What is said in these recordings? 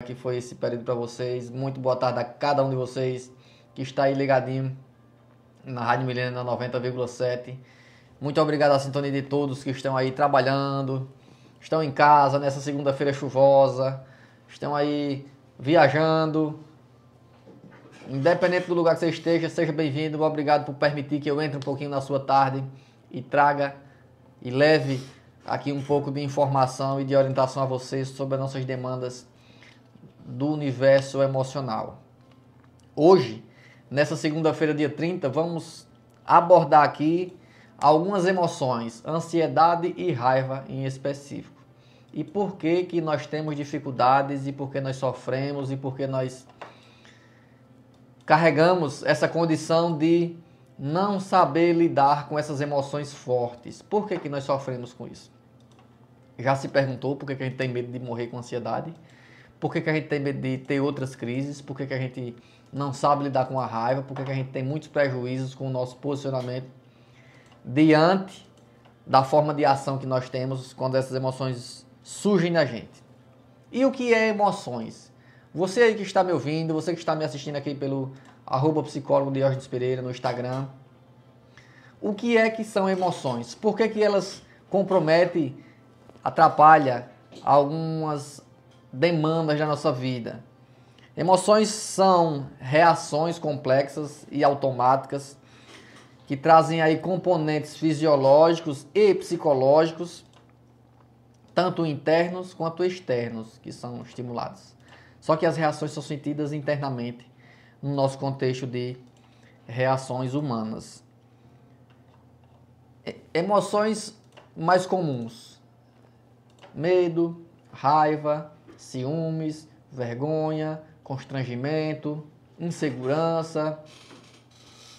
que foi esse período para vocês. Muito boa tarde a cada um de vocês que está aí ligadinho na Rádio Milênio na 90,7. Muito obrigado à sintonia de todos que estão aí trabalhando, estão em casa nessa segunda-feira chuvosa, estão aí viajando. Independente do lugar que você esteja, seja bem-vindo. Obrigado por permitir que eu entre um pouquinho na sua tarde e traga e leve aqui um pouco de informação e de orientação a vocês sobre as nossas demandas do universo emocional. Hoje, nessa segunda-feira, dia 30, vamos abordar aqui algumas emoções, ansiedade e raiva em específico. E por que que nós temos dificuldades e por que nós sofremos e por que nós carregamos essa condição de não saber lidar com essas emoções fortes. Por que que nós sofremos com isso? Já se perguntou por que que a gente tem medo de morrer com ansiedade? Por que que a gente tem medo de ter outras crises? Por que que a gente não sabe lidar com a raiva? Por que que a gente tem muitos prejuízos com o nosso posicionamento diante da forma de ação que nós temos quando essas emoções surgem na gente? E o que é emoções? Você aí que está me ouvindo, você que está me assistindo aqui pelo @psicólogo Diógenes Pereira no Instagram, o que é que são emoções? Por que que elas comprometem, atrapalham algumas demandas da nossa vida? Emoções são reações complexas e automáticas que trazem aí componentes fisiológicos e psicológicos, tanto internos quanto externos, que são estimulados. Só que as reações são sentidas internamente no nosso contexto de reações humanas. Emoções mais comuns: medo, raiva, ciúmes, vergonha, constrangimento, insegurança,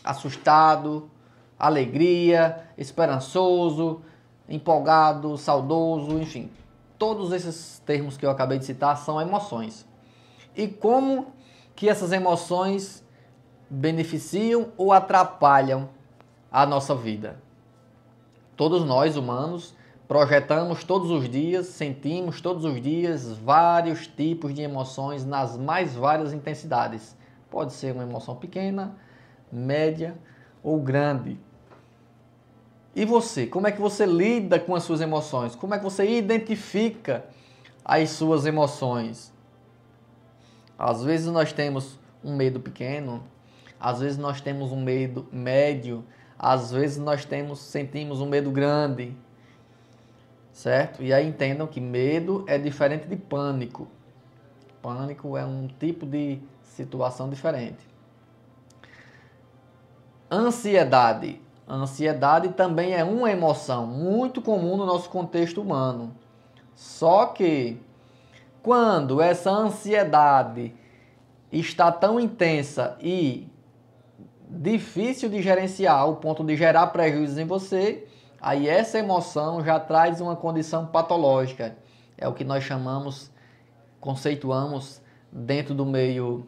assustado, alegria, esperançoso, empolgado, saudoso, enfim. Todos esses termos que eu acabei de citar são emoções. E como que essas emoções beneficiam ou atrapalham a nossa vida? Todos nós, humanos, projetamos todos os dias, sentimos todos os dias vários tipos de emoções nas mais várias intensidades. Pode ser uma emoção pequena, média ou grande. E você? Como é que você lida com as suas emoções? Como é que você identifica as suas emoções? Às vezes nós temos um medo pequeno, às vezes nós temos um medo médio, às vezes nós sentimos um medo grande, certo? E aí entendam que medo é diferente de pânico. Pânico é um tipo de situação diferente. Ansiedade. Ansiedade também é uma emoção muito comum no nosso contexto humano. Só que quando essa ansiedade está tão intensa e difícil de gerenciar ao ponto de gerar prejuízos em você, aí essa emoção já traz uma condição patológica. É o que nós chamamos, conceituamos dentro do meio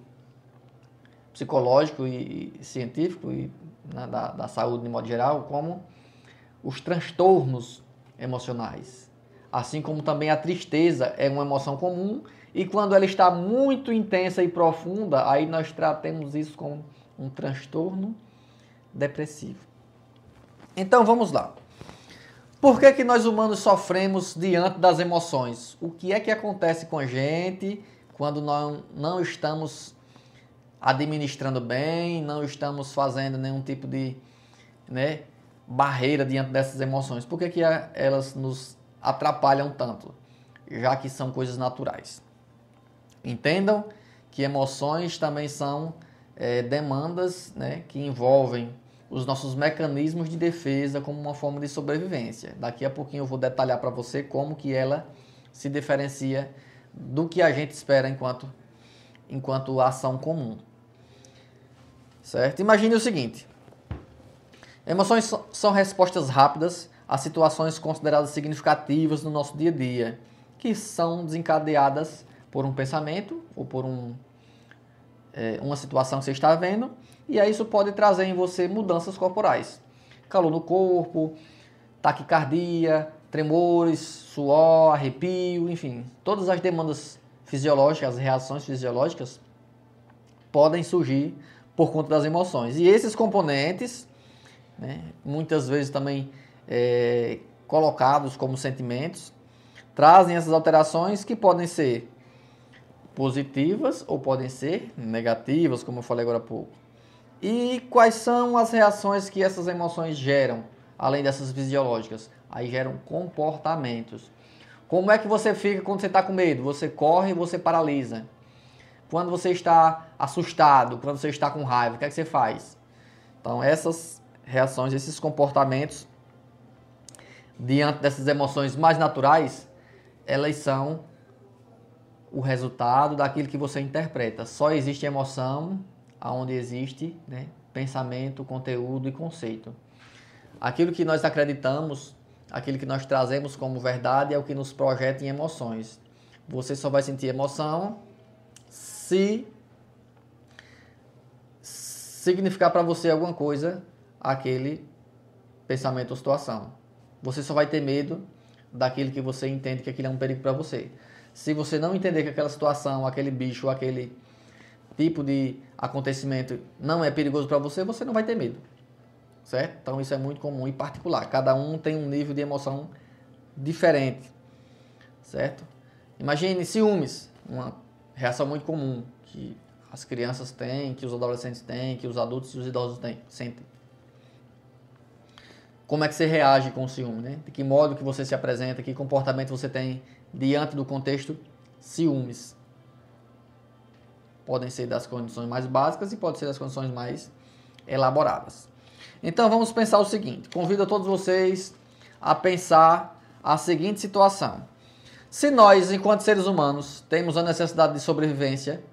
psicológico e científico e da saúde de modo geral, como os transtornos emocionais. Assim como também a tristeza é uma emoção comum e quando ela está muito intensa e profunda, aí nós tratamos isso como um transtorno depressivo. Então vamos lá. Por que que nós humanos sofremos diante das emoções? O que é que acontece com a gente quando nós não estamos administrando bem, não estamos fazendo nenhum tipo de barreira diante dessas emoções? Por que que elas nos atrapalham tanto, já que são coisas naturais? Entendam que emoções também são demandas, que envolvem os nossos mecanismos de defesa como uma forma de sobrevivência. Daqui a pouquinho eu vou detalhar para você como que ela se diferencia do que a gente espera enquanto ação comum. Certo? Imagine o seguinte: emoções são respostas rápidas a situações consideradas significativas no nosso dia a dia, que são desencadeadas por um pensamento ou por uma situação que você está vendo, e aí isso pode trazer em você mudanças corporais. Calor no corpo, taquicardia, tremores, suor, arrepio, enfim, todas as demandas fisiológicas, as reações fisiológicas, podem surgir por conta das emoções. E esses componentes, né, muitas vezes também colocados como sentimentos, trazem essas alterações que podem ser positivas ou podem ser negativas, como eu falei agora há pouco. E quais são as reações que essas emoções geram, além dessas fisiológicas? Aí geram comportamentos. Como é que você fica quando você está com medo? Você corre e você paralisa. Quando você está assustado, quando você está com raiva, o que é que você faz? Então, essas reações, esses comportamentos, diante dessas emoções mais naturais, elas são o resultado daquilo que você interpreta. Só existe emoção onde existe, né, pensamento, conteúdo e conceito. Aquilo que nós acreditamos, aquilo que nós trazemos como verdade é o que nos projeta em emoções. Você só vai sentir emoção se significar para você alguma coisa aquele pensamento ou situação. Você só vai ter medo daquilo que você entende que aquilo é um perigo para você. Se você não entender que aquela situação, aquele bicho, aquele tipo de acontecimento não é perigoso para você, você não vai ter medo. Certo? Então isso é muito comum e particular. Cada um tem um nível de emoção diferente. Certo? Imagine ciúmes, uma reação muito comum que as crianças têm, que os adolescentes têm, que os adultos e os idosos sentem. Como é que você reage com o ciúme, né? De que modo que você se apresenta, que comportamento você tem diante do contexto ciúmes. Podem ser das condições mais básicas e podem ser das condições mais elaboradas. Então vamos pensar o seguinte, convido a todos vocês a pensar a seguinte situação. Se nós, enquanto seres humanos, temos a necessidade de sobrevivência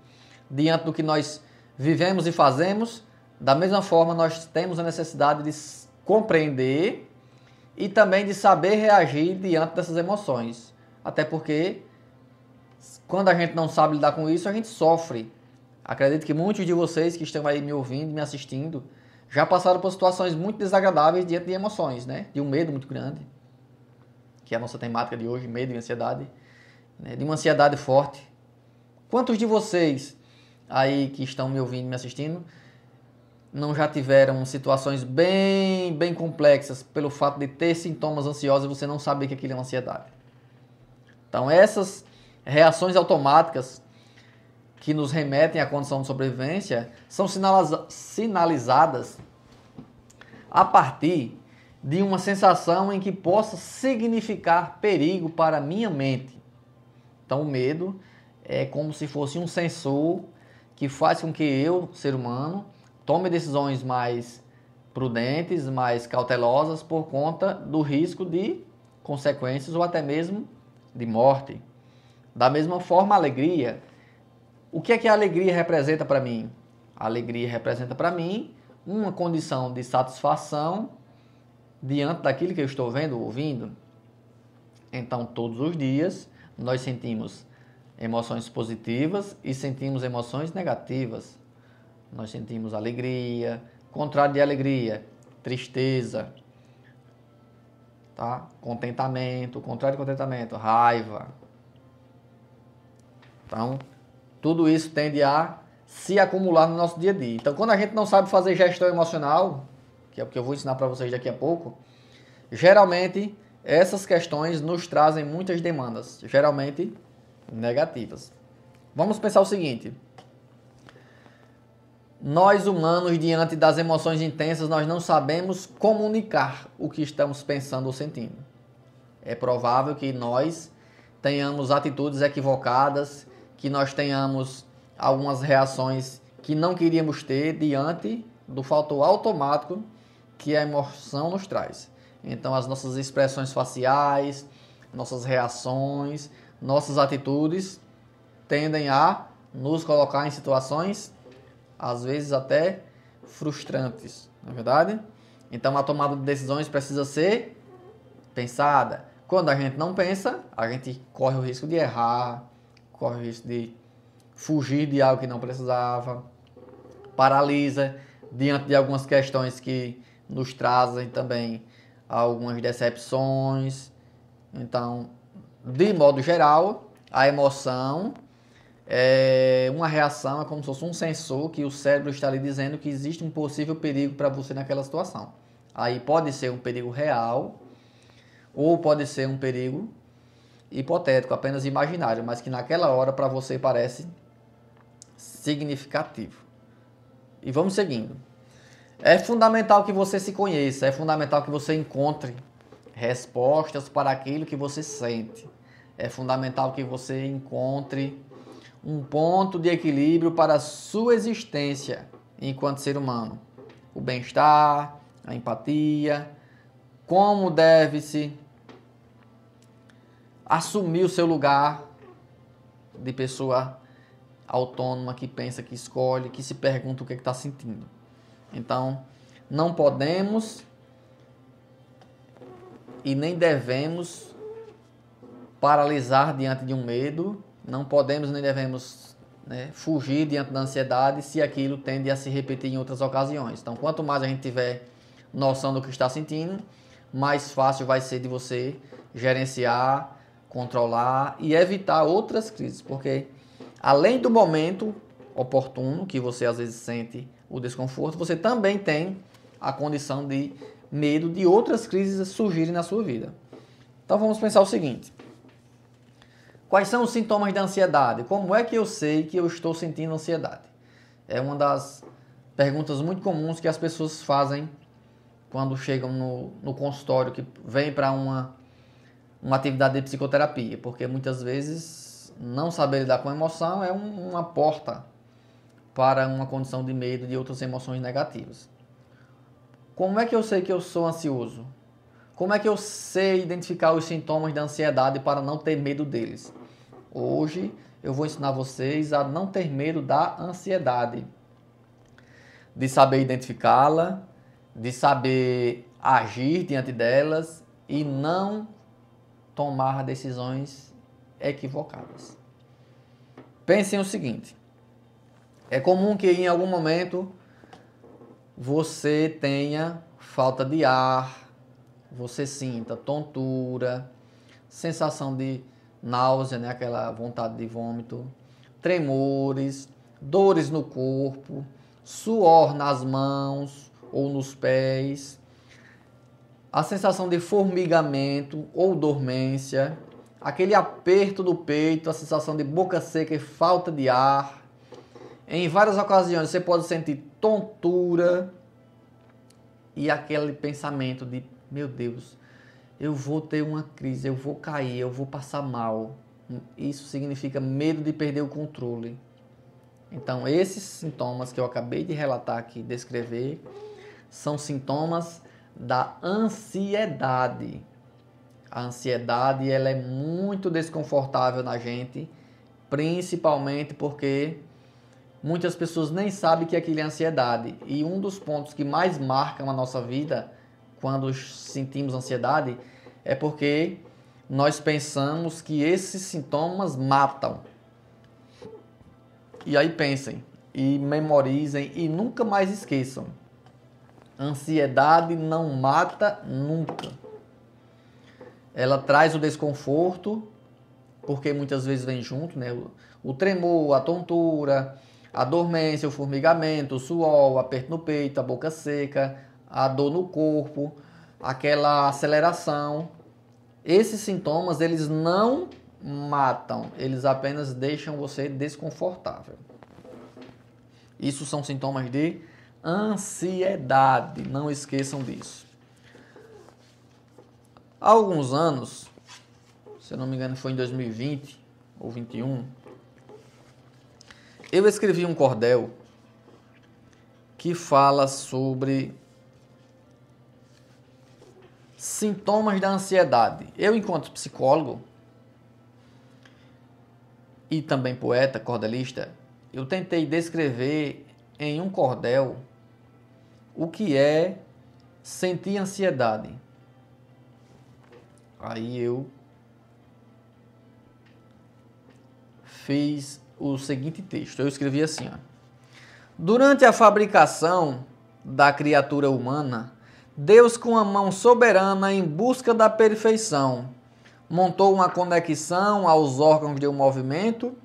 diante do que nós vivemos e fazemos, da mesma forma nós temos a necessidade de compreender e também de saber reagir diante dessas emoções. Até porque, quando a gente não sabe lidar com isso, a gente sofre. Acredito que muitos de vocês que estão aí me ouvindo, me assistindo, já passaram por situações muito desagradáveis diante de emoções, né? De um medo muito grande, que é a nossa temática de hoje, medo e ansiedade, né? De uma ansiedade forte. Quantos de vocês aí que estão me ouvindo, me assistindo, não já tiveram situações bem complexas pelo fato de ter sintomas ansiosos e você não saber que aquilo é uma ansiedade? Então essas reações automáticas que nos remetem à condição de sobrevivência são sinalizadas a partir de uma sensação em que possa significar perigo para a minha mente. Então o medo é como se fosse um sensor que faz com que eu, ser humano, tome decisões mais prudentes, mais cautelosas por conta do risco de consequências ou até mesmo de morte. Da mesma forma, a alegria. O que é que a alegria representa para mim? A alegria representa para mim uma condição de satisfação diante daquilo que eu estou vendo, ouvindo. Então, todos os dias, nós sentimos emoções positivas e sentimos emoções negativas. Nós sentimos alegria, contrário de alegria, tristeza, tá? Contentamento, contrário de contentamento, raiva. Então, tudo isso tende a se acumular no nosso dia a dia. Então, quando a gente não sabe fazer gestão emocional, que é o que eu vou ensinar para vocês daqui a pouco, geralmente essas questões nos trazem muitas demandas, geralmente negativas. Vamos pensar o seguinte: nós humanos, diante das emoções intensas, nós não sabemos comunicar o que estamos pensando ou sentindo. É provável que nós tenhamos atitudes equivocadas, que nós tenhamos algumas reações que não queríamos ter diante do fator automático que a emoção nos traz. Então, as nossas expressões faciais, nossas reações, nossas atitudes tendem a nos colocar em situações, às vezes até frustrantes, não é verdade? Então, a tomada de decisões precisa ser pensada. Quando a gente não pensa, a gente corre o risco de errar, corre o risco de fugir de algo que não precisava, paralisa diante de algumas questões que nos trazem também algumas decepções. Então, de modo geral, a emoção é uma reação, é como se fosse um sensor que o cérebro está lhe dizendo que existe um possível perigo para você naquela situação. Aí pode ser um perigo real ou pode ser um perigo hipotético, apenas imaginário, mas que naquela hora para você parece significativo. E vamos seguindo. É fundamental que você se conheça, é fundamental que você encontre respostas para aquilo que você sente. É fundamental que você encontre um ponto de equilíbrio para a sua existência enquanto ser humano. O bem-estar, a empatia, como deve-se assumir o seu lugar de pessoa autônoma, que pensa, que escolhe, que se pergunta o que está sentindo. Então, não podemos e nem devemos paralisar diante de um medo, não podemos nem devemos fugir diante da ansiedade se aquilo tende a se repetir em outras ocasiões. Então, quanto mais a gente tiver noção do que está sentindo, mais fácil vai ser de você gerenciar, controlar e evitar outras crises, porque além do momento oportuno que você às vezes sente o desconforto, você também tem a condição de medo de outras crises surgirem na sua vida. Então vamos pensar o seguinte: quais são os sintomas da ansiedade? Como é que eu sei que eu estou sentindo ansiedade? É uma das perguntas muito comuns que as pessoas fazem quando chegam no consultório, que vem para uma atividade de psicoterapia, porque muitas vezes não saber lidar com a emoção é uma porta para uma condição de medo e de outras emoções negativas. Como é que eu sei que eu sou ansioso? Como é que eu sei identificar os sintomas da ansiedade para não ter medo deles? Hoje eu vou ensinar vocês a não ter medo da ansiedade, de saber identificá-la, de saber agir diante delas e não tomar decisões equivocadas. Pensem o seguinte: é comum que em algum momento você tenha falta de ar, você sinta tontura, sensação de náusea, aquela vontade de vômito, tremores, dores no corpo, suor nas mãos ou nos pés, a sensação de formigamento ou dormência, aquele aperto do peito, a sensação de boca seca e falta de ar. Em várias ocasiões você pode sentir tontura e aquele pensamento de: meu Deus, eu vou ter uma crise, eu vou cair, eu vou passar mal. Isso significa medo de perder o controle. Então, esses sintomas que eu acabei de relatar aqui, descrever, são sintomas da ansiedade. A ansiedade, ela é muito desconfortável na gente, principalmente porque muitas pessoas nem sabem que aquilo é ansiedade. E um dos pontos que mais marcam a nossa vida quando sentimos ansiedade é porque nós pensamos que esses sintomas matam. E aí pensem, e memorizem e nunca mais esqueçam: ansiedade não mata nunca. Ela traz o desconforto, porque muitas vezes vem junto, o tremor, a tontura, a dormência, o formigamento, o suor, o aperto no peito, a boca seca, a dor no corpo, aquela aceleração. Esses sintomas, eles não matam, eles apenas deixam você desconfortável. Isso são sintomas de ansiedade, não esqueçam disso. Há alguns anos, se eu não me engano foi em 2020 ou 2021, eu escrevi um cordel que fala sobre sintomas da ansiedade. Eu, enquanto psicólogo e também poeta, cordelista, eu tentei descrever em um cordel o que é sentir ansiedade. Aí eu fiz o seguinte texto. Eu escrevi assim: durante a fabricação da criatura humana, Deus, com a mão soberana em busca da perfeição, montou uma conexão aos órgãos de um movimento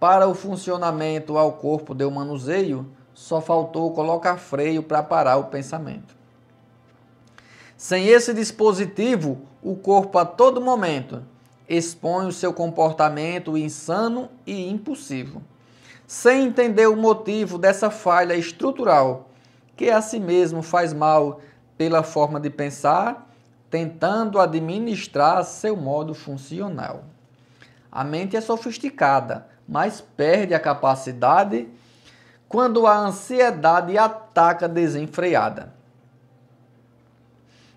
Para o funcionamento ao corpo deu manuseio, só faltou colocar freio para parar o pensamento. Sem esse dispositivo, o corpo a todo momento expõe o seu comportamento insano e impulsivo, sem entender o motivo dessa falha estrutural, que a si mesmo faz mal pela forma de pensar, tentando administrar seu modo funcional. A mente é sofisticada, mas perde a capacidade quando a ansiedade ataca desenfreada.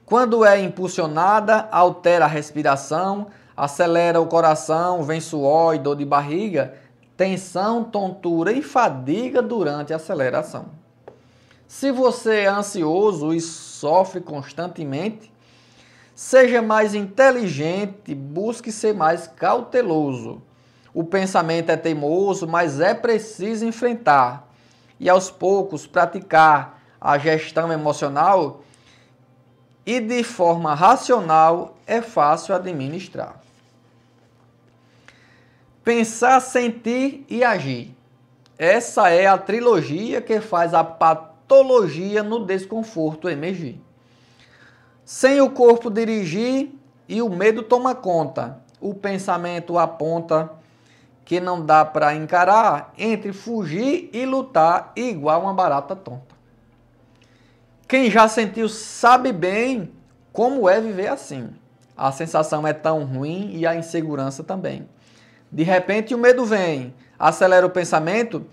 Quando é impulsionada, altera a respiração, acelera o coração, vem suor e dor de barriga, tensão, tontura e fadiga durante a aceleração. Se você é ansioso e sofre constantemente, seja mais inteligente, busque ser mais cauteloso. O pensamento é teimoso, mas é preciso enfrentar e aos poucos praticar a gestão emocional e de forma racional é fácil administrar. Pensar, sentir e agir. Essa é a trilogia que faz a patologia no desconforto emergir. Sem o corpo dirigir e o medo toma conta, o pensamento aponta que não dá para encarar entre fugir e lutar igual uma barata tonta. Quem já sentiu sabe bem como é viver assim. A sensação é tão ruim e a insegurança também. De repente o medo vem, acelera o pensamento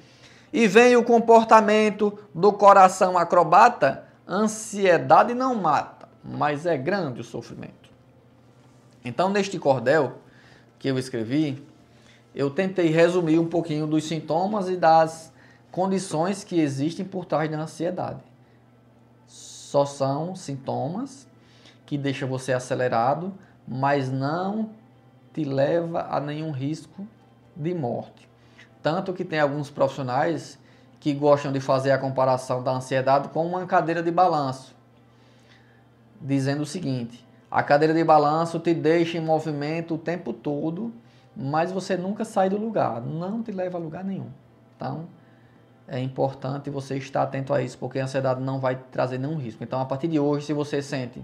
e vem o comportamento do coração acrobata. Ansiedade não mata, mas é grande o sofrimento. Então, neste cordel que eu escrevi, eu tentei resumir um pouquinho dos sintomas e das condições que existem por trás da ansiedade. Só são sintomas que deixam você acelerado, mas não te leva a nenhum risco de morte. Tanto que tem alguns profissionais que gostam de fazer a comparação da ansiedade com uma cadeira de balanço, dizendo o seguinte: a cadeira de balanço te deixa em movimento o tempo todo, mas você nunca sai do lugar, não te leva a lugar nenhum. Então, é importante você estar atento a isso, porque a ansiedade não vai trazer nenhum risco. Então, a partir de hoje, se você sente,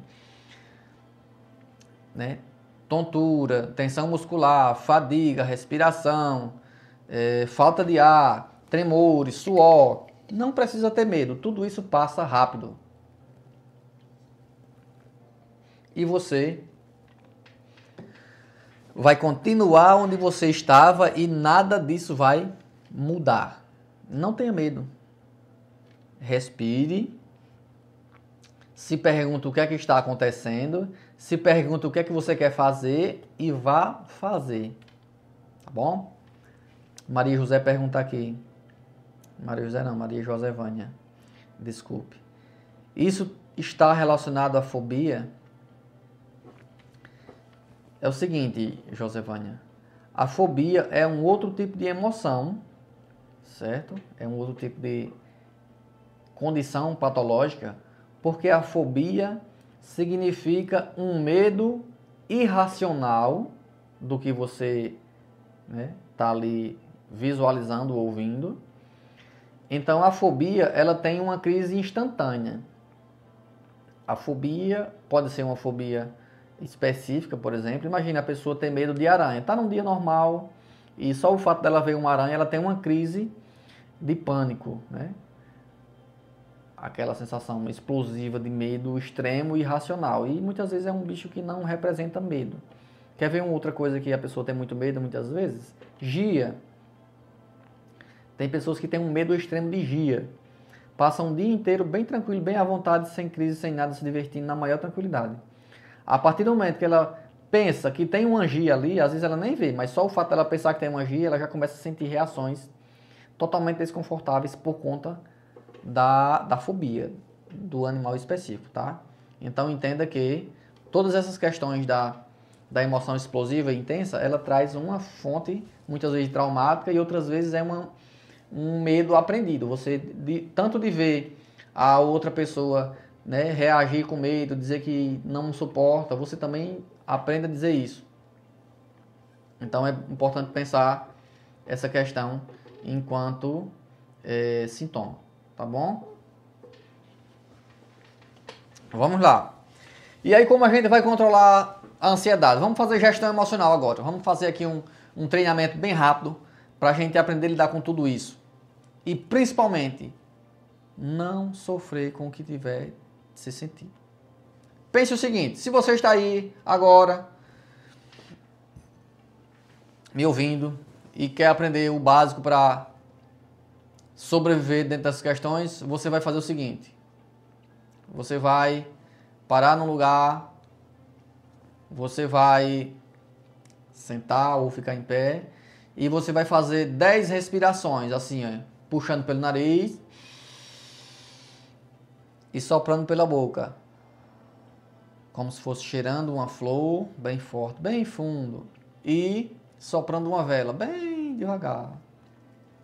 tontura, tensão muscular, fadiga, respiração, falta de ar, tremores, suor, não precisa ter medo, tudo isso passa rápido. E você vai continuar onde você estava e nada disso vai mudar. Não tenha medo. Respire. Se pergunta o que é que está acontecendo. Se pergunta o que é que você quer fazer e vá fazer. Tá bom? Maria José pergunta aqui. Maria José não, Maria Josevânia. Desculpe. Isso está relacionado à fobia? É o seguinte, Josevânia. A fobia é um outro tipo de emoção, certo? É um outro tipo de condição patológica, porque a fobia significa um medo irracional do que você está ali visualizando, ouvindo. Então, a fobia, ela tem uma crise instantânea. A fobia pode ser uma fobia específica, por exemplo. Imagina a pessoa ter medo de aranha. Está num dia normal e só o fato dela ver uma aranha, ela tem uma crise de pânico, Aquela sensação explosiva de medo extremo e irracional. E muitas vezes é um bicho que não representa medo. Quer ver uma outra coisa que a pessoa tem muito medo muitas vezes? Gia. Tem pessoas que têm um medo extremo de gia. Passam o dia inteiro bem tranquilo, bem à vontade, sem crise, sem nada, se divertindo na maior tranquilidade. A partir do momento que ela pensa que tem uma gia ali, às vezes ela nem vê, mas só o fato dela pensar que tem uma gia, ela já começa a sentir reações totalmente desconfortáveis por conta da fobia do animal específico, tá? Então entenda que todas essas questões da emoção explosiva e intensa, ela traz uma fonte, muitas vezes traumática e outras vezes é um medo aprendido. Você, tanto de ver a outra pessoa reagir com medo, dizer que não suporta, você também aprende a dizer isso. Então é importante pensar essa questão enquanto sintoma, tá bom? Vamos lá. E aí, como a gente vai controlar a ansiedade? Vamos fazer gestão emocional agora. Vamos fazer aqui um treinamento bem rápido para a gente aprender a lidar com tudo isso. E principalmente, não sofrer com o que tiver de se sentir. Pense o seguinte, se você está aí agora me ouvindo e quer aprender o básico para sobreviver dentro dessas questões, você vai fazer o seguinte. Você vai parar num lugar, você vai sentar ou ficar em pé e você vai fazer 10 respirações, assim, puxando pelo nariz e soprando pela boca. Como se fosse cheirando uma flor, bem forte, bem fundo. E soprando uma vela, bem devagar.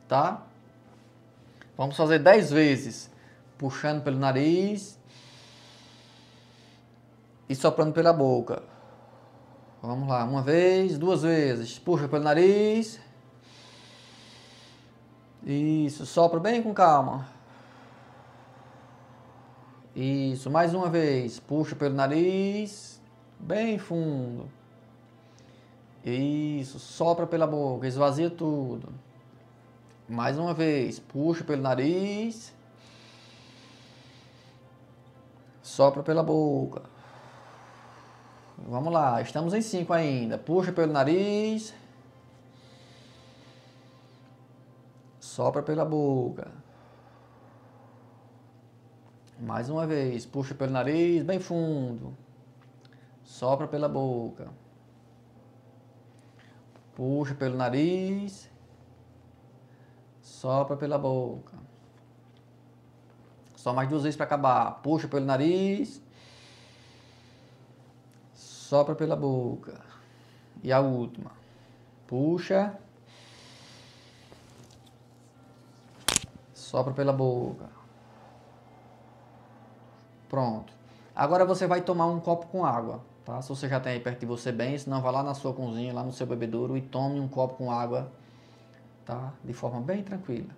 Tá? Vamos fazer 10 vezes. Puxando pelo nariz e soprando pela boca. Vamos lá, uma vez, 2 vezes. Puxa pelo nariz. Isso, sopra bem com calma. Isso, mais uma vez. Puxa pelo nariz, bem fundo. Isso, sopra pela boca, esvazia tudo. Mais uma vez, puxa pelo nariz. Sopra pela boca. Vamos lá, estamos em 5 ainda. Puxa pelo nariz. Sopra pela boca. Mais uma vez, puxa pelo nariz, bem fundo. Sopra pela boca. Puxa pelo nariz. Sopra pela boca. Só mais 2 vezes para acabar. Puxa pelo nariz. Sopra pela boca. E a última. Puxa. Sopra pela boca. Pronto. Agora você vai tomar um copo com água, tá? Se você já tem aí perto de você bem, senão vá lá na sua cozinha, lá no seu bebedouro e tome um copo com água, tá? De forma bem tranquila.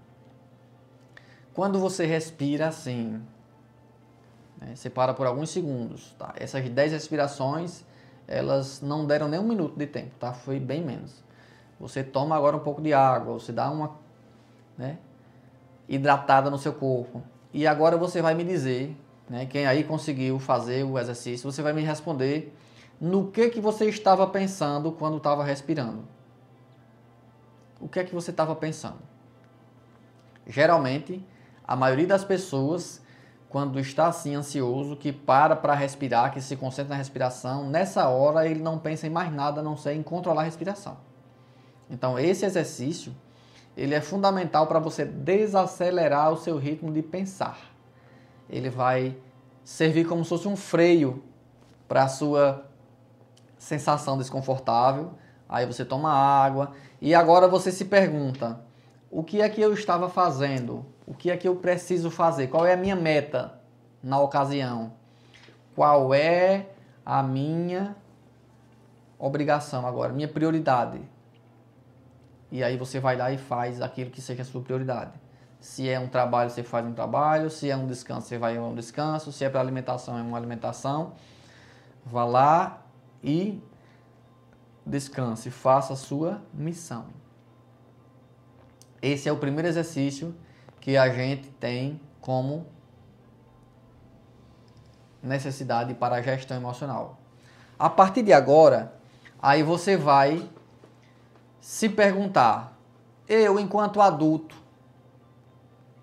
Quando você respira assim, né, você para por alguns segundos, tá? Essas 10 respirações, elas não deram nem 1 minuto de tempo, tá? Foi bem menos. Você toma agora um pouco de água, você dá uma, né, hidratada no seu corpo. E agora você vai me dizer, né, quem aí conseguiu fazer o exercício, você vai me responder no que você estava pensando quando estava respirando. O que é que você estava pensando? Geralmente, a maioria das pessoas, quando está assim ansioso, que para respirar, que se concentra na respiração, nessa hora ele não pensa em mais nada a não ser em controlar a respiração. Então esse exercício, ele é fundamental para você desacelerar o seu ritmo de pensar. Ele vai servir como se fosse um freio para a sua sensação desconfortável. Aí você toma água e agora você se pergunta, o que é que eu estava fazendo? O que é que eu preciso fazer? Qual é a minha meta na ocasião? Qual é a minha obrigação agora, minha prioridade? E aí você vai lá e faz aquilo que seja a sua prioridade. Se é um trabalho, você faz um trabalho. Se é um descanso, você vai a um descanso. Se é para alimentação, é uma alimentação. Vá lá e descanse. Faça a sua missão. Esse é o primeiro exercício que a gente tem como necessidade para a gestão emocional. A partir de agora, aí você vai se perguntar, eu enquanto adulto,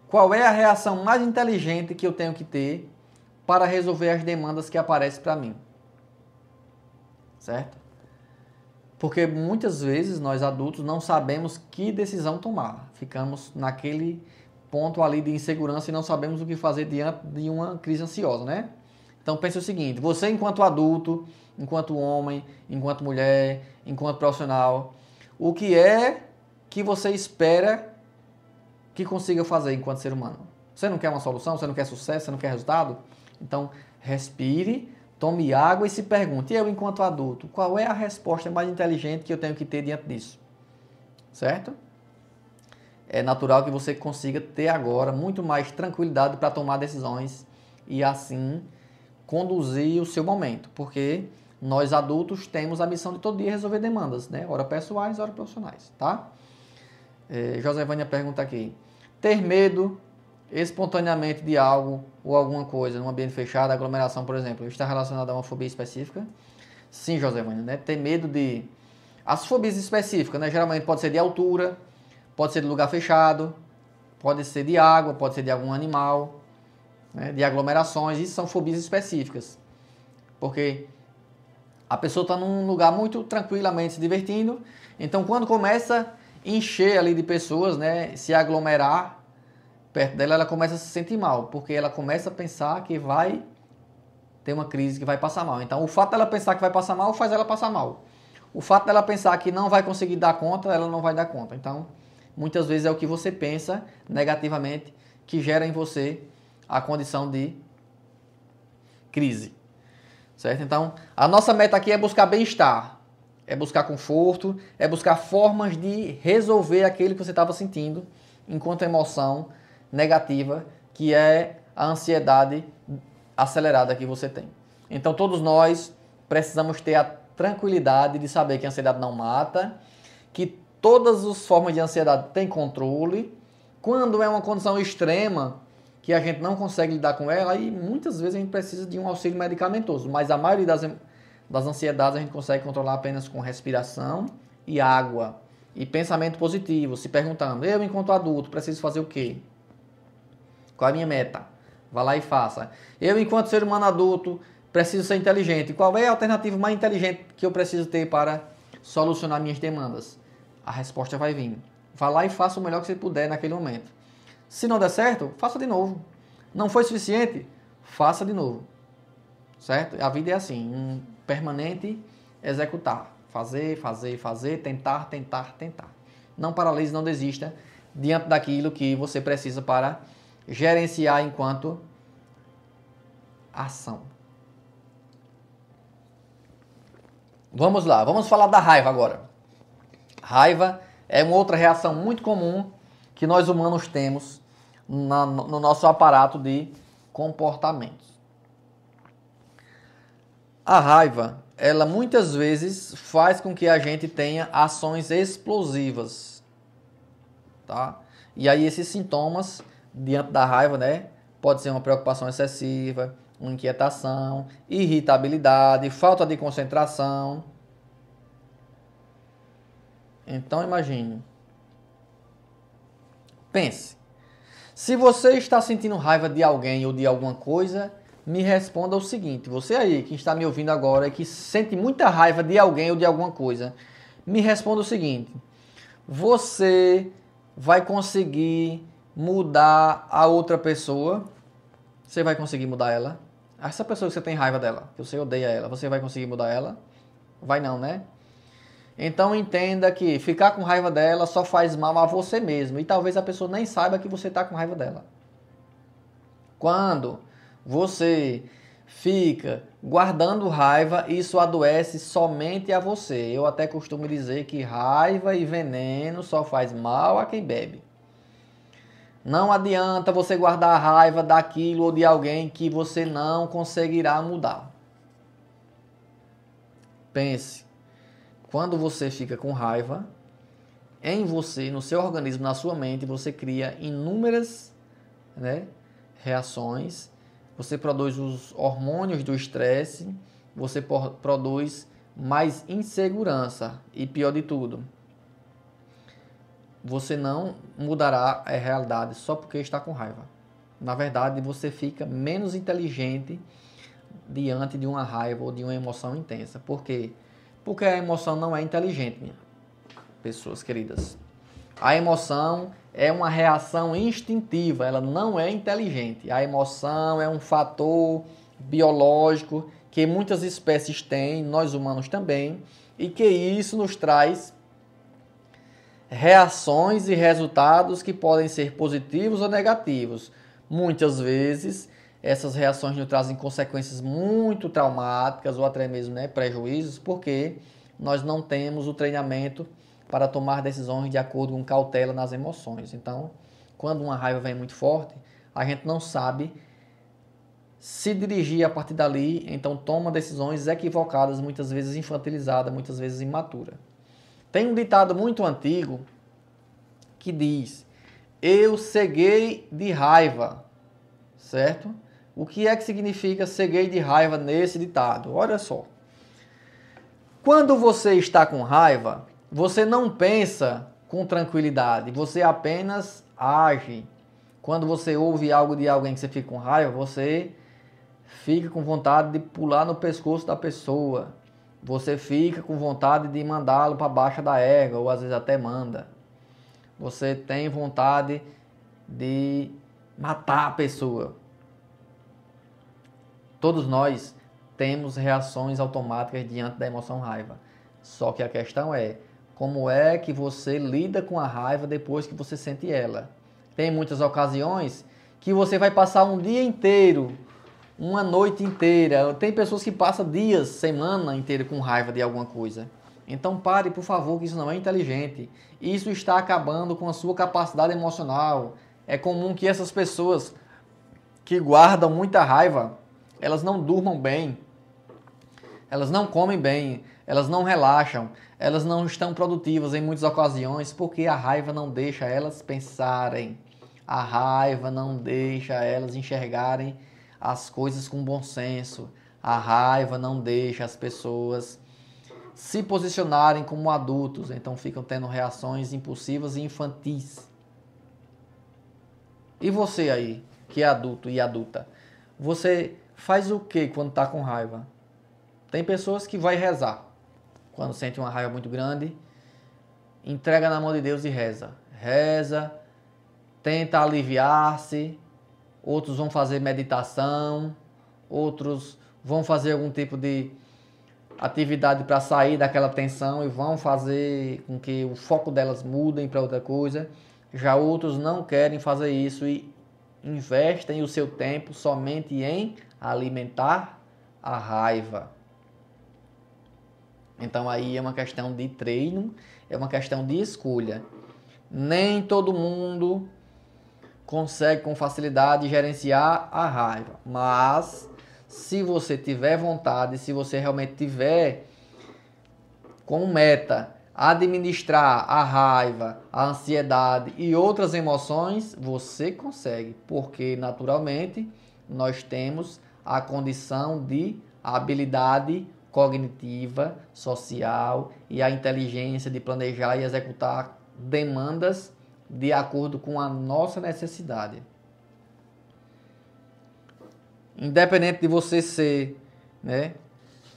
qual é a reação mais inteligente que eu tenho que ter para resolver as demandas que aparecem para mim? Certo? Porque muitas vezes nós adultos não sabemos que decisão tomar. Ficamos naquele ponto ali de insegurança e não sabemos o que fazer diante de uma crise ansiosa, né? Então pense o seguinte, você enquanto adulto, enquanto homem, enquanto mulher, enquanto profissional, o que é que você espera que consiga fazer enquanto ser humano? Você não quer uma solução? Você não quer sucesso? Você não quer resultado? Então respire, tome água e se pergunte, eu enquanto adulto, qual é a resposta mais inteligente que eu tenho que ter diante disso? Certo? é natural que você consiga ter agora muito mais tranquilidade para tomar decisões e assim conduzir o seu momento, porque nós adultos temos a missão de todo dia resolver demandas, né? Ora pessoais, ora profissionais, tá? Josevânia pergunta aqui: ter medo espontaneamente de algo ou alguma coisa num ambiente fechado, aglomeração, por exemplo, está relacionado a uma fobia específica? Sim, Josevânia, né? Ter medo de... As fobias específicas, né? Geralmente pode ser de altura, pode ser de lugar fechado, pode ser de água, pode ser de algum animal, né? De aglomerações. Isso são fobias específicas. Porque a pessoa está num lugar muito tranquilamente se divertindo, então quando começa a encher ali de pessoas, né? Se aglomerar perto dela, ela começa a se sentir mal, porque ela começa a pensar que vai ter uma crise, que vai passar mal. Então, o fato dela pensar que vai passar mal faz ela passar mal. O fato dela pensar que não vai conseguir dar conta, ela não vai dar conta. Então, muitas vezes é o que você pensa negativamente que gera em você a condição de crise. Certo? Então, a nossa meta aqui é buscar bem-estar, é buscar conforto, é buscar formas de resolver aquilo que você estava sentindo enquanto emoção negativa, que é a ansiedade acelerada que você tem. Então, todos nós precisamos ter a tranquilidade de saber que a ansiedade não mata, que todas as formas de ansiedade têm controle. Quando é uma condição extrema, que a gente não consegue lidar com ela, aí muitas vezes a gente precisa de um auxílio medicamentoso, mas a maioria das ansiedades a gente consegue controlar apenas com respiração e água. E pensamento positivo, se perguntando: eu, enquanto adulto, preciso fazer o quê? Qual é a minha meta? Vá lá e faça. Eu, enquanto ser humano adulto, preciso ser inteligente. Qual é a alternativa mais inteligente que eu preciso ter para solucionar minhas demandas? A resposta vai vir. Vá lá e faça o melhor que você puder naquele momento. Se não der certo, faça de novo. Não foi suficiente? Faça de novo. Certo? A vida é assim, um permanente executar. Fazer, fazer, fazer, tentar, tentar, tentar. Não paralise, não desista diante daquilo que você precisa para gerenciar enquanto ação. Vamos lá, vamos falar da raiva agora. Raiva é uma outra reação muito comum que nós humanos temos no nosso aparato de comportamentos. A raiva, ela muitas vezes faz com que a gente tenha ações explosivas, tá? E aí esses sintomas diante da raiva, né? Pode ser uma preocupação excessiva, uma inquietação, irritabilidade, falta de concentração. Então imagine. Pense. Se você está sentindo raiva de alguém ou de alguma coisa, me responda o seguinte. Você aí que está me ouvindo agora e que sente muita raiva de alguém ou de alguma coisa, me responda o seguinte. Você vai conseguir mudar a outra pessoa? Você vai conseguir mudar ela? Essa pessoa que você tem raiva dela, que você odeia ela, você vai conseguir mudar ela? Vai não, né? Então entenda que ficar com raiva dela só faz mal a você mesmo. E talvez a pessoa nem saiba que você está com raiva dela. Quando você fica guardando raiva, isso adoece somente a você. Eu até costumo dizer que raiva e veneno só faz mal a quem bebe. Não adianta você guardar a raiva daquilo ou de alguém que você não conseguirá mudar. Pense. Quando você fica com raiva, em você, no seu organismo, na sua mente, você cria inúmeras, né, reações. Você produz os hormônios do estresse, você produz mais insegurança e, pior de tudo, você não mudará a realidade só porque está com raiva. Na verdade, você fica menos inteligente diante de uma raiva ou de uma emoção intensa. Por quê? Porque a emoção não é inteligente, minha pessoas queridas. A emoção é uma reação instintiva, ela não é inteligente. A emoção é um fator biológico que muitas espécies têm, nós humanos também, e que isso nos traz reações e resultados que podem ser positivos ou negativos. Muitas vezes, essas reações nos trazem consequências muito traumáticas ou até mesmo, né, prejuízos, porque nós não temos o treinamento para tomar decisões de acordo com cautela nas emoções. Então, quando uma raiva vem muito forte, a gente não sabe se dirigir a partir dali, então toma decisões equivocadas, muitas vezes infantilizadas, muitas vezes imatura. Tem um ditado muito antigo que diz: eu ceguei de raiva, certo? O que é que significa ceguei de raiva nesse ditado? Olha só. Quando você está com raiva, você não pensa com tranquilidade, você apenas age. Quando você ouve algo de alguém que você fica com raiva, você fica com vontade de pular no pescoço da pessoa. Você fica com vontade de mandá-lo para baixo da égua, ou às vezes até manda. Você tem vontade de matar a pessoa. Todos nós temos reações automáticas diante da emoção raiva. Só que a questão é, como é que você lida com a raiva depois que você sente ela? Tem muitas ocasiões que você vai passar um dia inteiro, uma noite inteira. Tem pessoas que passam dias, semana inteira com raiva de alguma coisa. Então pare, por favor, que isso não é inteligente. Isso está acabando com a sua capacidade emocional. É comum que essas pessoas que guardam muita raiva, elas não durmam bem, elas não comem bem, elas não relaxam, elas não estão produtivas em muitas ocasiões porque a raiva não deixa elas pensarem. A raiva não deixa elas enxergarem as coisas com bom senso. A raiva não deixa as pessoas se posicionarem como adultos, então ficam tendo reações impulsivas e infantis. E você aí, que é adulto e adulta, você faz o que quando está com raiva? Tem pessoas que vai rezar. Quando sente uma raiva muito grande, entrega na mão de Deus e reza. Reza, tenta aliviar-se. Outros vão fazer meditação. Outros vão fazer algum tipo de atividade para sair daquela tensão e vão fazer com que o foco delas mudem para outra coisa. Já outros não querem fazer isso e investem o seu tempo somente em alimentar a raiva. Então aí é uma questão de treino, é uma questão de escolha. Nem todo mundo consegue com facilidade gerenciar a raiva, mas se você tiver vontade, se você realmente tiver como meta administrar a raiva, a ansiedade e outras emoções, você consegue, porque naturalmente nós temos a condição de habilidade cognitiva, social e a inteligência de planejar e executar demandas de acordo com a nossa necessidade. Independente de você ser,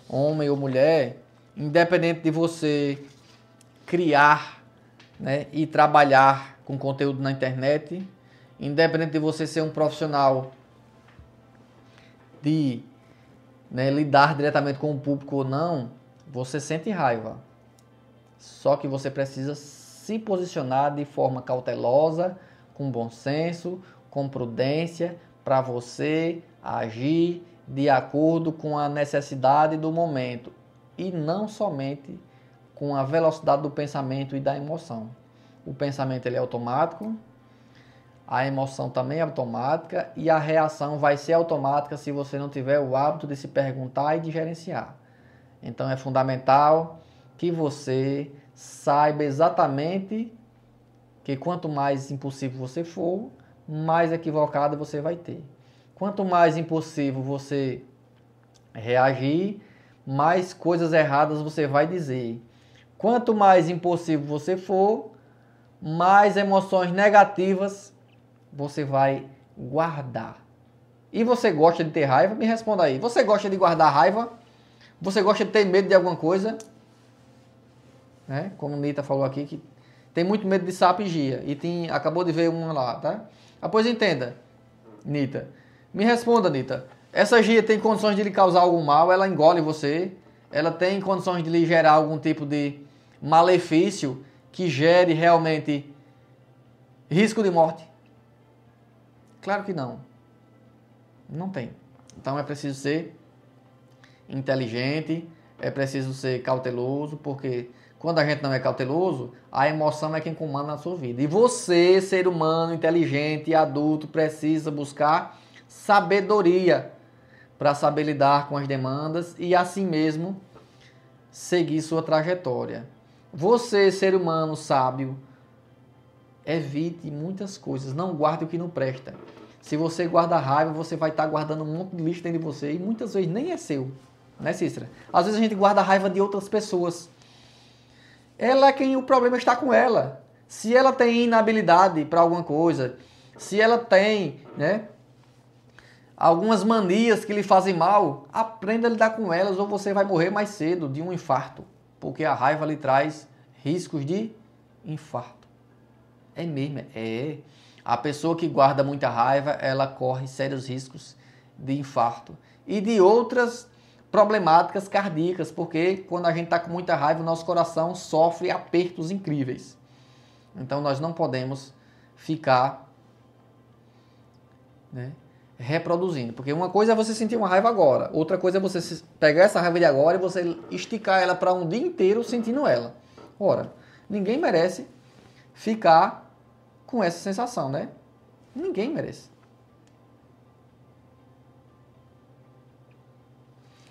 homem ou mulher, independente de você criar, e trabalhar com conteúdo na internet, independente de você ser um profissional de lidar diretamente com o público ou não, você sente raiva. Só que você precisa se posicionar de forma cautelosa, com bom senso, com prudência, para você agir de acordo com a necessidade do momento e não somente com a velocidade do pensamento e da emoção. O pensamento ele é automático, a emoção também é automática e a reação vai ser automática se você não tiver o hábito de se perguntar e de gerenciar. Então é fundamental que você saiba exatamente que quanto mais impulsivo você for, mais equivocado você vai ter. Quanto mais impulsivo você reagir, mais coisas erradas você vai dizer. Quanto mais impulsivo você for, mais emoções negativas você vai guardar. E você gosta de ter raiva? Me responda aí. Você gosta de guardar raiva? Você gosta de ter medo de alguma coisa? Como Nita falou aqui, que tem muito medo de sapo e gia. E acabou de ver uma lá, tá? Pois entenda, Nita. Me responda, Nita. Essa gia tem condições de lhe causar algum mal? Ela engole você? Ela tem condições de lhe gerar algum tipo de malefício que gere realmente risco de morte? Claro que não. Não tem. Então é preciso ser inteligente, é preciso ser cauteloso, porque quando a gente não é cauteloso, a emoção é quem comanda na sua vida. E você, ser humano, inteligente e adulto, precisa buscar sabedoria para saber lidar com as demandas e assim mesmo seguir sua trajetória. Você, ser humano sábio, evite muitas coisas, não guarde o que não presta. Se você guarda raiva, você vai estar guardando um monte de lixo dentro de você e muitas vezes nem é seu, né, Cícera? Às vezes a gente guarda a raiva de outras pessoas. Ela é quem o problema está com ela. Se ela tem inabilidade para alguma coisa, se ela tem, né, algumas manias que lhe fazem mal, aprenda a lidar com elas ou você vai morrer mais cedo de um infarto, porque a raiva lhe traz riscos de infarto. É mesmo, é. A pessoa que guarda muita raiva, ela corre sérios riscos de infarto e de outras problemáticas cardíacas, porque quando a gente está com muita raiva, o nosso coração sofre apertos incríveis. Então nós não podemos ficar, né, reproduzindo, porque uma coisa é você sentir uma raiva agora, outra coisa é você pegar essa raiva de agora e você esticar ela para um dia inteiro sentindo ela. Ora, ninguém merece ficar com essa sensação, né? Ninguém merece.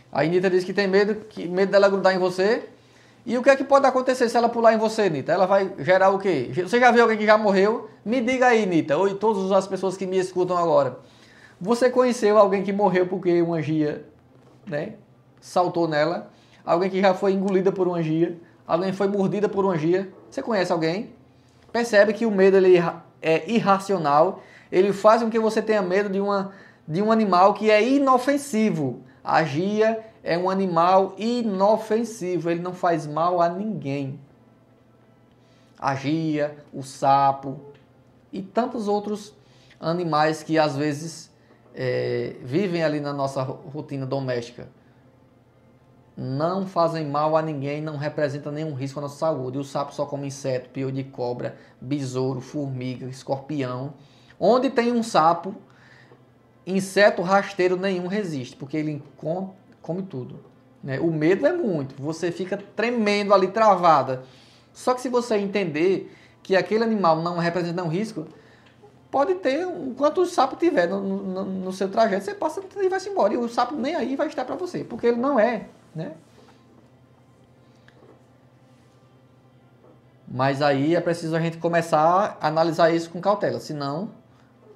A Anitta diz que tem medo dela grudar em você. E o que é que pode acontecer se ela pular em você, Anitta? Ela vai gerar o quê? Você já viu alguém que já morreu? Me diga aí, Anitta, ou todas as pessoas que me escutam agora. Você conheceu alguém que morreu porque uma angia, né, saltou nela? Alguém que já foi engolida por uma angia? Alguém foi mordida por uma angia? Você conhece alguém? Percebe que o medo ele é irracional. Ele faz com que você tenha medo de um animal que é inofensivo. A angia é um animal inofensivo. Ele não faz mal a ninguém. A angia, o sapo e tantos outros animais que às vezes vivem ali na nossa rotina doméstica. Não fazem mal a ninguém, não representam nenhum risco à nossa saúde. E o sapo só come inseto, piolho de cobra, besouro, formiga, escorpião. Onde tem um sapo, inseto rasteiro nenhum resiste, porque ele come tudo, né? O medo é muito, você fica tremendo ali, travada. Só que se você entender que aquele animal não representa um risco, pode ter, enquanto o sapo estiver no seu trajeto, você passa e vai-se embora. E o sapo nem aí vai estar para você, porque ele não é, né? Mas aí é preciso a gente começar a analisar isso com cautela, senão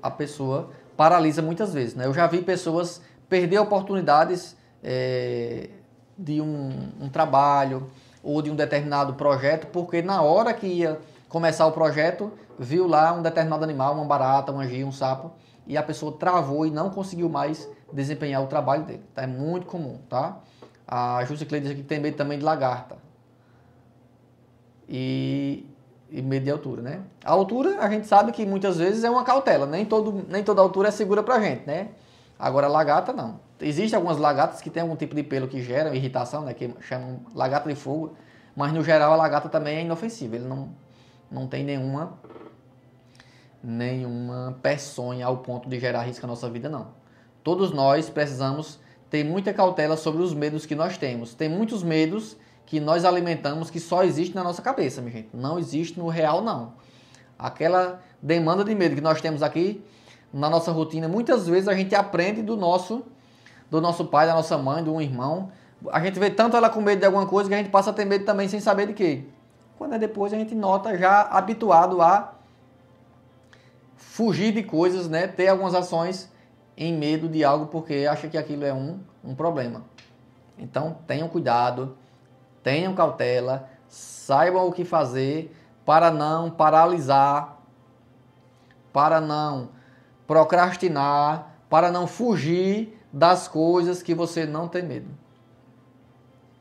a pessoa paralisa muitas vezes, né? Eu já vi pessoas perder oportunidades de um trabalho ou de um determinado projeto, porque na hora que ia começar o projeto, viu lá um determinado animal, uma barata, um angia, um sapo, e a pessoa travou e não conseguiu mais desempenhar o trabalho dele. Tá? É muito comum, tá? A Jusiclei diz aqui que tem medo também de lagarta. E medo de altura, né? A altura, a gente sabe que muitas vezes é uma cautela, nem toda altura é segura pra gente, né? Agora, lagarta, não. Existem algumas lagartas que têm algum tipo de pelo que gera irritação, né? Que chamam lagarta de fogo, mas no geral a lagarta também é inofensiva, ele não tem nenhuma peçonha ao ponto de gerar risco à nossa vida, não. Todos nós precisamos ter muita cautela sobre os medos que nós temos. Tem muitos medos que nós alimentamos que só existe na nossa cabeça, minha gente. Não existe no real, não. Aquela demanda de medo que nós temos aqui na nossa rotina, muitas vezes a gente aprende do nosso pai, da nossa mãe, de um irmão. A gente vê tanto ela com medo de alguma coisa que a gente passa a ter medo também sem saber de quê. Quando é depois a gente nota já habituado a fugir de coisas, né? Ter algumas ações em medo de algo porque acha que aquilo é um problema. Então tenham cuidado, tenham cautela, saibam o que fazer para não paralisar, para não procrastinar, para não fugir das coisas que você não tem medo.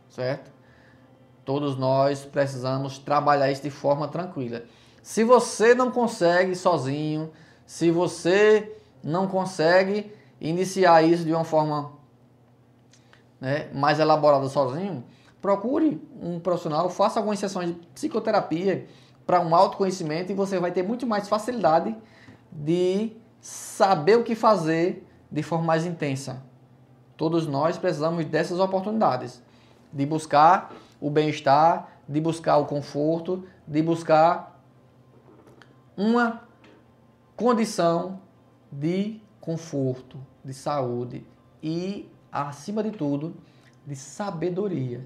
Certo? Todos nós precisamos trabalhar isso de forma tranquila. Se você não consegue sozinho, se você não consegue iniciar isso de uma forma, né, mais elaborada sozinho, procure um profissional, faça algumas sessões de psicoterapia para um autoconhecimento e você vai ter muito mais facilidade de saber o que fazer de forma mais intensa. Todos nós precisamos dessas oportunidades, de buscar o bem-estar, de buscar o conforto, de buscar uma condição de conforto, de saúde e, acima de tudo, de sabedoria.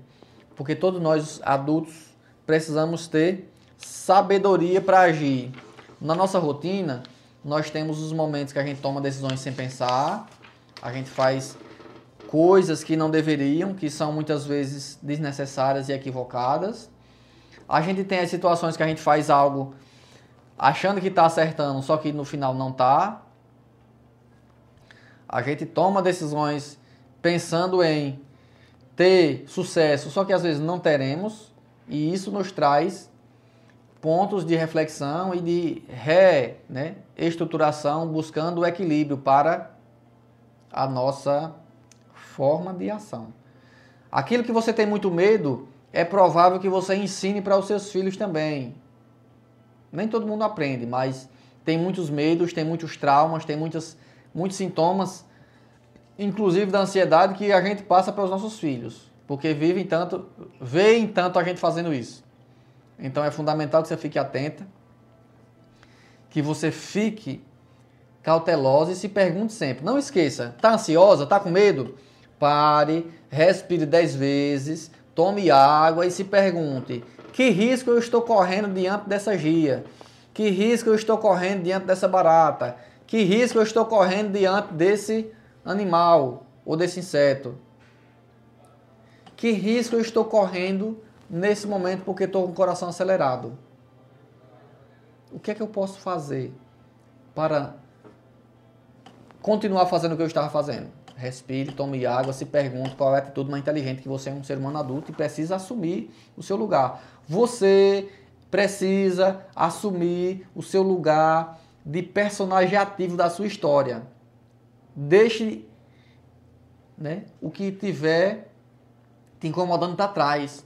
Porque todos nós adultos precisamos ter sabedoria para agir. Na nossa rotina, nós temos os momentos que a gente toma decisões sem pensar, a gente faz coisas que não deveriam, que são muitas vezes desnecessárias e equivocadas. A gente tem as situações que a gente faz algo achando que está acertando, só que no final não está. A gente toma decisões pensando em ter sucesso, só que às vezes não teremos. E isso nos traz pontos de reflexão e de reestruturação, buscando o equilíbrio para a nossa forma de ação. Aquilo que você tem muito medo, é provável que você ensine para os seus filhos também. Nem todo mundo aprende, mas tem muitos medos, tem muitos traumas, tem muitos sintomas, inclusive da ansiedade, que a gente passa para os nossos filhos, porque veem tanto a gente fazendo isso. Então é fundamental que você fique atenta, que você fique cautelosa e se pergunte sempre. Não esqueça, está ansiosa, está com medo? Pare, respire 10 vezes, tome água e se pergunte: que risco eu estou correndo diante dessa gia? Que risco eu estou correndo diante dessa barata? Que risco eu estou correndo diante desse animal ou desse inseto? Que risco eu estou correndo nesse momento porque estou com o coração acelerado? O que é que eu posso fazer para continuar fazendo o que eu estava fazendo? Respire, tome água, se pergunte qual é a atitude mais inteligente, que você é um ser humano adulto e precisa assumir o seu lugar. Você precisa assumir o seu lugar de personagem ativo da sua história. Deixe o que estiver te incomodando para trás.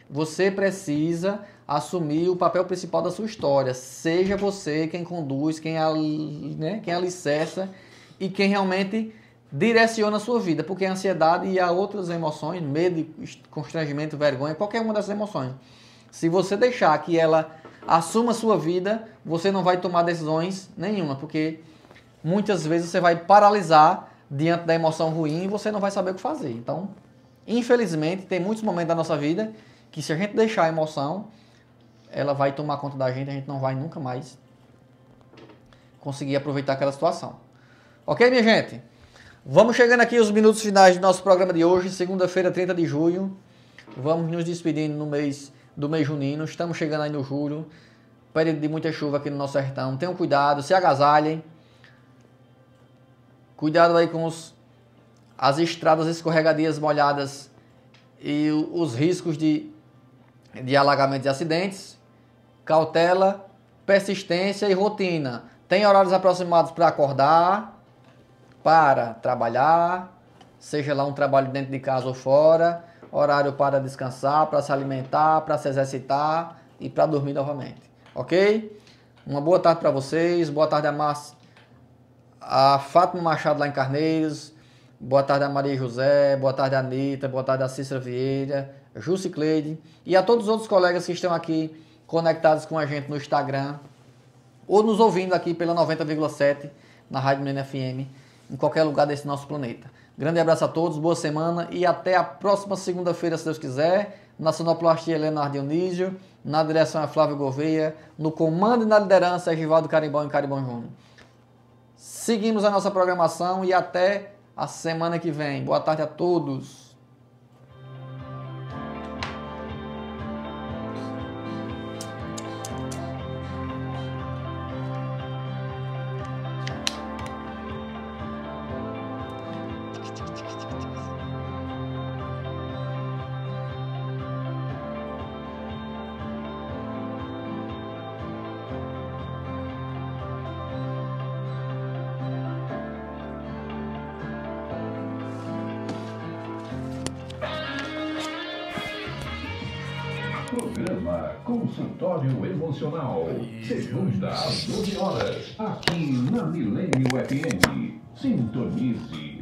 Você precisa assumir o papel principal da sua história. Seja você quem conduz, quem alicerça e quem realmente direciona a sua vida. Porque a ansiedade e há outras emoções, medo, constrangimento, vergonha, qualquer uma dessas emoções, se você deixar que ela assuma a sua vida, você não vai tomar decisões nenhuma, porque muitas vezes você vai paralisar diante da emoção ruim e você não vai saber o que fazer. Então, infelizmente, tem muitos momentos da nossa vida que, se a gente deixar a emoção, ela vai tomar conta da gente, a gente não vai nunca mais conseguir aproveitar aquela situação. Ok, minha gente? Vamos chegando aqui aos minutos finais do nosso programa de hoje, segunda-feira, 30 de julho. Vamos nos despedindo do mês junino. Estamos chegando aí no julho, período de muita chuva aqui no nosso sertão. Tenham cuidado, se agasalhem. Cuidado aí com as estradas escorregadias molhadas e os riscos de alagamentos e acidentes. Cautela, persistência e rotina. Tem horários aproximados para acordar, para trabalhar, seja lá um trabalho dentro de casa ou fora. Horário para descansar, para se alimentar, para se exercitar e para dormir novamente. Ok? Uma boa tarde para vocês. Boa tarde a Fátima Machado lá em Carneiros. Boa tarde a Maria José. Boa tarde a Anitta. Boa tarde a Cícera Vieira. Jussi Cleide. E a todos os outros colegas que estão aqui conectados com a gente no Instagram ou nos ouvindo aqui pela 90,7 na Rádio Milênio FM, em qualquer lugar desse nosso planeta. Grande abraço a todos, boa semana e até a próxima segunda-feira, se Deus quiser. Na sonoplastia, Leonardo Dionísio. Na direção é Flávio Gouveia. No comando e na liderança é Givaldo Carimbão e Carimbão Júnior. Seguimos a nossa programação e até a semana que vem. Boa tarde a todos. Programa Consultório Emocional. Segunda às 12 horas. Aqui na Milênio FM. Sintonize.